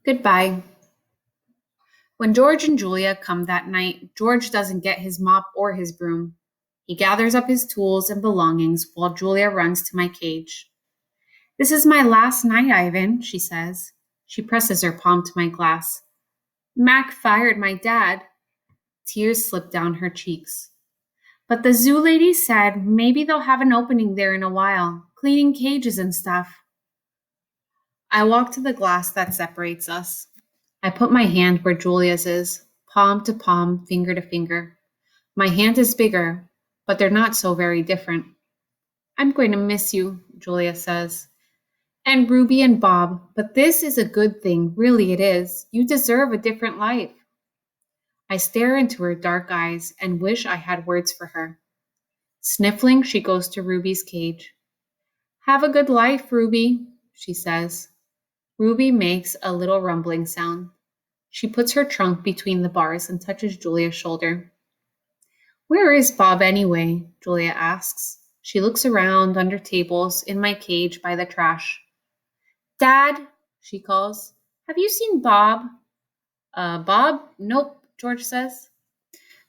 Goodbye. When George and Julia come that night, George doesn't get his mop or his broom. He gathers up his tools and belongings while Julia runs to my cage. This is my last night, Ivan, she says. She presses her palm to my glass. Mac fired my dad. Tears slip down her cheeks. But the zoo lady said maybe they'll have an opening there in a while, cleaning cages and stuff. I walk to the glass that separates us. I put my hand where Julia's is, palm to palm, finger to finger. My hand is bigger, but they're not so very different. I'm going to miss you, Julia says. And Ruby and Bob, but this is a good thing, really it is. You deserve a different life. I stare into her dark eyes and wish I had words for her. Sniffling, she goes to Ruby's cage. Have a good life, Ruby, she says. Ruby makes a little rumbling sound. She puts her trunk between the bars and touches Julia's shoulder. Where is Bob anyway? Julia asks. She looks around under tables, in my cage, by the trash. Dad, she calls. Have you seen Bob? Bob? Nope, George says.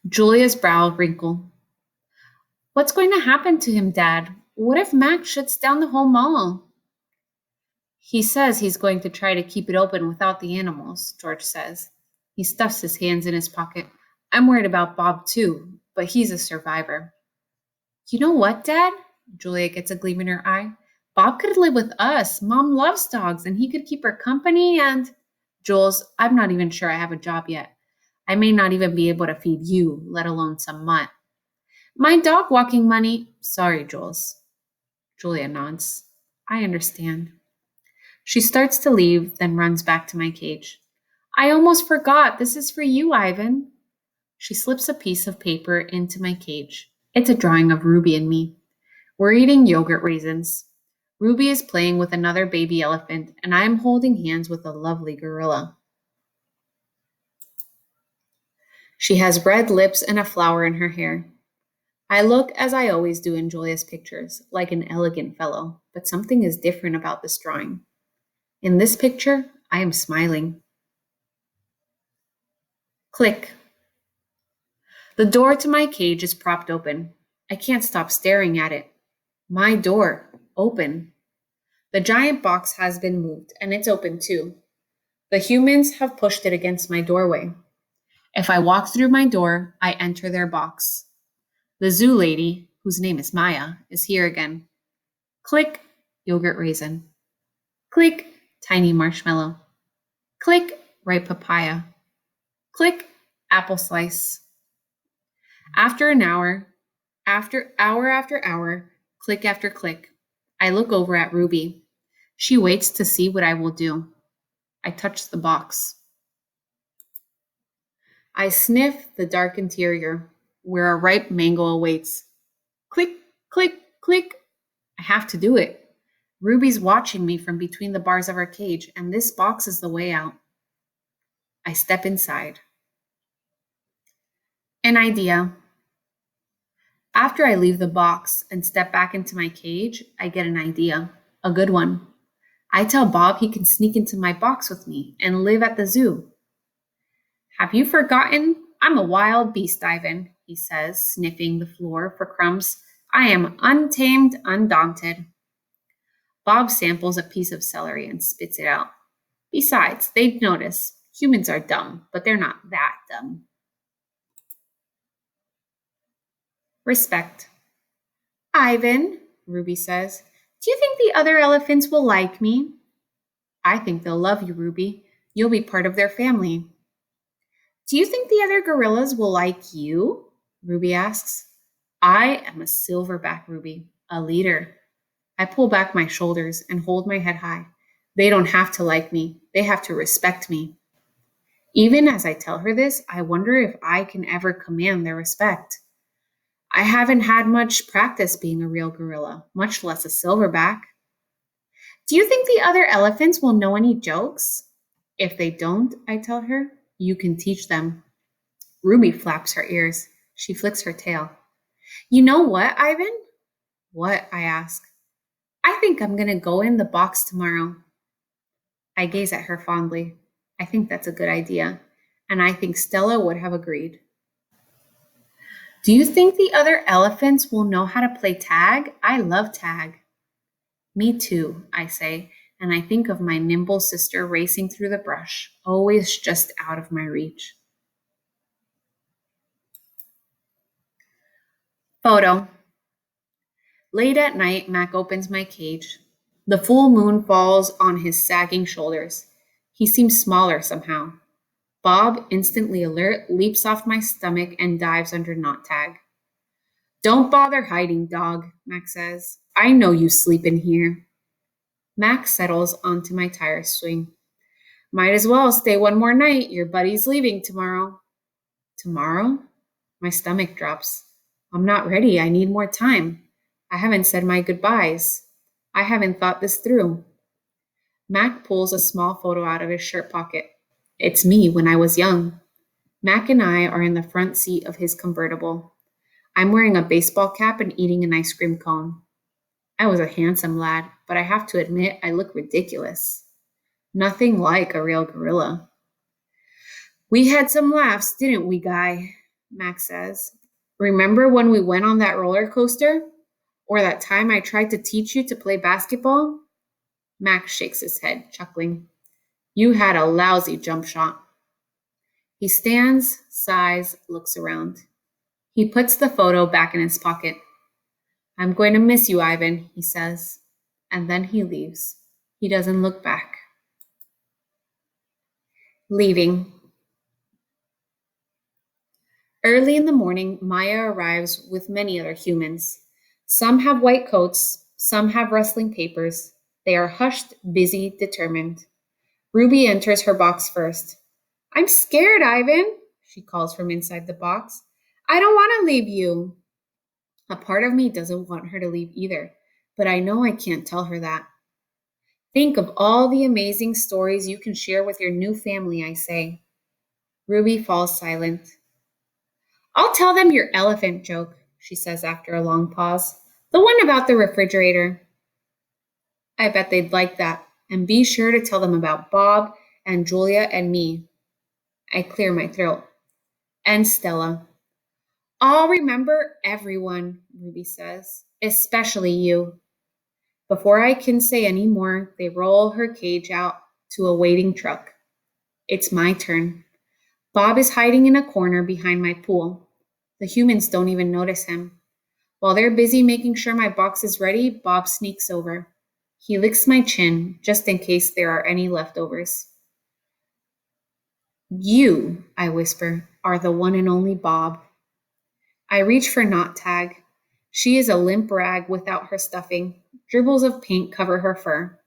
Julia's brow wrinkled. What's going to happen to him, Dad? What if Max shuts down the whole mall? He says he's going to try to keep it open without the animals, George says. He stuffs his hands in his pocket. I'm worried about Bob too, but he's a survivor. You know what, Dad? Julia gets a gleam in her eye. Bob could live with us. Mom loves dogs, and he could keep her company and... Jules, I'm not even sure I have a job yet. I may not even be able to feed you, let alone some mutt. My dog walking money... Sorry, Jules. Julia nods. I understand. She starts to leave, then runs back to my cage. I almost forgot. This is for you, Ivan. She slips a piece of paper into my cage. It's a drawing of Ruby and me. We're eating yogurt raisins. Ruby is playing with another baby elephant, and I am holding hands with a lovely gorilla. She has red lips and a flower in her hair. I look, as I always do in Julia's pictures, like an elegant fellow, but something is different about this drawing. In this picture, I am smiling. Click. The door to my cage is propped open. I can't stop staring at it. My door, open. The giant box has been moved, and it's open too. The humans have pushed it against my doorway. If I walk through my door, I enter their box. The zoo lady, whose name is Maya, is here again. Click, yogurt raisin. Click, tiny marshmallow. Click, ripe papaya. Click, apple slice. After hour after hour, click after click, I look over at Ruby. She waits to see what I will do. I touch the box. I sniff the dark interior, where a ripe mango awaits. Click, click, click. I have to do it. Ruby's watching me from between the bars of her cage, and this box is the way out. I step inside. An idea. After I leave the box and step back into my cage, I get an idea. A good one. I tell Bob he can sneak into my box with me and live at the zoo. Have you forgotten? I'm a wild beast, Ivan, he says, sniffing the floor for crumbs. I am untamed, undaunted. Bob samples a piece of celery and spits it out. Besides, they'd notice. Humans are dumb, but they're not that dumb. Respect. Ivan, Ruby says, do you think the other elephants will like me? I think they'll love you, Ruby. You'll be part of their family. Do you think the other gorillas will like you? Ruby asks. I am a silverback, Ruby, a leader. I pull back my shoulders and hold my head high. They don't have to like me. They have to respect me. Even as I tell her this, I wonder if I can ever command their respect. I haven't had much practice being a real gorilla, much less a silverback. Do you think the other elephants will know any jokes? If they don't, I tell her, you can teach them. Ruby flaps her ears. She flicks her tail. You know what, Ivan? What? I ask. I think I'm going to go in the box tomorrow. I gaze at her fondly. I think that's a good idea, and I think Stella would have agreed. Do you think the other elephants will know how to play tag? I love tag. Me too, I say, and I think of my nimble sister racing through the brush, always just out of my reach. Photo. Late at night, Mac opens my cage. The full moon falls on his sagging shoulders. He seems smaller somehow. Bob, instantly alert, leaps off my stomach and dives under Knot Tag. Don't bother hiding, dog, Mac says. I know you sleep in here. Mac settles onto my tire swing. Might as well stay one more night. Your buddy's leaving tomorrow. Tomorrow? My stomach drops. I'm not ready. I need more time. I haven't said my goodbyes. I haven't thought this through. Mac pulls a small photo out of his shirt pocket. It's me when I was young. Mac and I are in the front seat of his convertible. I'm wearing a baseball cap and eating an ice cream cone. I was a handsome lad, but I have to admit I look ridiculous. Nothing like a real gorilla. We had some laughs, didn't we, Guy? Mac says. Remember when we went on that roller coaster? Or that time I tried to teach you to play basketball? Mac shakes his head, chuckling. You had a lousy jump shot. He stands, sighs, looks around. He puts the photo back in his pocket. I'm going to miss you, Ivan, he says. And then he leaves. He doesn't look back. Leaving. Early in the morning, Maya arrives with many other humans. Some have white coats, some have rustling papers. They are hushed, busy, determined. Ruby enters her box first. I'm scared, Ivan, she calls from inside the box. I don't want to leave you. A part of me doesn't want her to leave either, but I know I can't tell her that. Think of all the amazing stories you can share with your new family, I say. Ruby falls silent. I'll tell them your elephant joke, she says after a long pause. The one about the refrigerator. I bet they'd like that. And be sure to tell them about Bob and Julia and me. I clear my throat. And Stella. I'll remember everyone, Ruby says, especially you. Before I can say any more, they roll her cage out to a waiting truck. It's my turn. Bob is hiding in a corner behind my pool. The humans don't even notice him. While they're busy making sure my box is ready, Bob sneaks over. He licks my chin, just in case there are any leftovers. You, I whisper, are the one and only Bob. I reach for Knot Tag. She is a limp rag without her stuffing. Dribbles of paint cover her fur.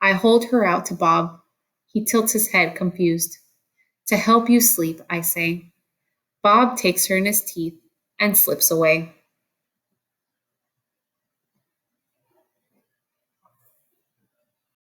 I hold her out to Bob. He tilts his head, confused. To help you sleep, I say. Bob takes her in his teeth and slips away.